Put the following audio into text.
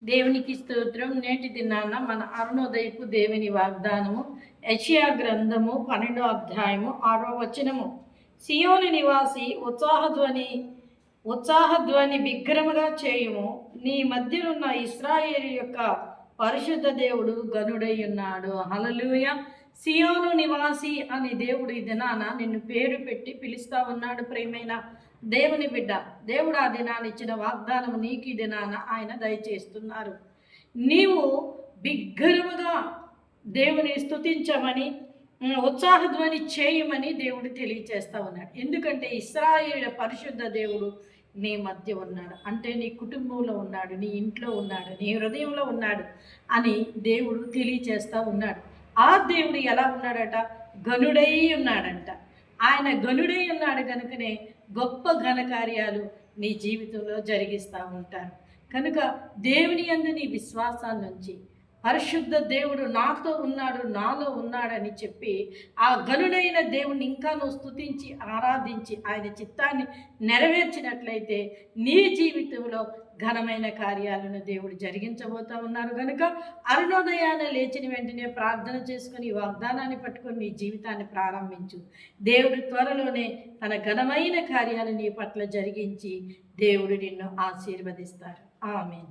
దేవునికి స్తోత్రం. నేటి దినాన మన అరుణోదయపు దేవుని వాగ్దానము యెషయా గ్రంథము 12వ అధ్యాయము 6వ వచనము. సియోను నివాసి ఉత్సాహధ్వని బిగ్గరముగా చేయుము. నీ మధ్యనున్న ఇశ్రాయేలు యొక్క పరిశుద్ధ దేవుడు గనుడై ఉన్నాడు. హల్లెలూయా. సియోను నివాసి అని దేవుడు ఈ దినాన నిన్ను పేరు పెట్టి పిలుస్తా ఉన్నాడు. ప్రియమైన దేవుని బిడ్డ, దేవుడు ఆ దినాన్ని ఇచ్చిన వాగ్దానం నీకు ఈ దినాన ఆయన దయచేస్తున్నారు. నీవు బిగ్గరముగా దేవుని స్తుతించమని, ఉత్సాహధ్వని చేయమని దేవుడు తెలియచేస్తా ఉన్నాడు. ఎందుకంటే ఇశ్రాయేలు పరిశుద్ధ దేవుడు నీ మధ్య ఉన్నాడు. అంటే నీ కుటుంబంలో ఉన్నాడు, నీ ఇంట్లో ఉన్నాడు, నీ హృదయంలో ఉన్నాడు అని దేవుడు తెలియచేస్తూ ఉన్నాడు. ఆ దేవుడు ఎలా ఉన్నాడట? గనుడై ఉన్నాడంట. ఆయన గనుడై ఉన్నాడు కనుకనే గొప్ప ఘనకార్యాలు నీ జీవితంలో జరిగిస్తూ ఉంటారు. కనుక దేవుని యందు నీ విశ్వాసాన్ని ఉంచి, పరిశుద్ధ దేవుడు నాతో ఉన్నాడు, నాలో ఉన్నాడని చెప్పి ఆ గనుడైన దేవుని ఇంకా నువ్వు స్తుతించి ఆరాధించి ఆయన చిత్తాన్ని నెరవేర్చినట్లయితే నీ జీవితంలో ఘనమైన కార్యాలను దేవుడు జరిగించబోతూ ఉన్నారు. కనుక అరుణోదయాన్ని లేచిన వెంటనే ప్రార్థన చేసుకుని ఈ వాగ్దానాన్ని పట్టుకొని నీ జీవితాన్ని ప్రారంభించు. దేవుడు త్వరలోనే తన ఘనమైన కార్యాలు నీ పట్ల జరిగించి దేవుడు నిన్ను ఆశీర్వదిస్తారు. ఆమేన్.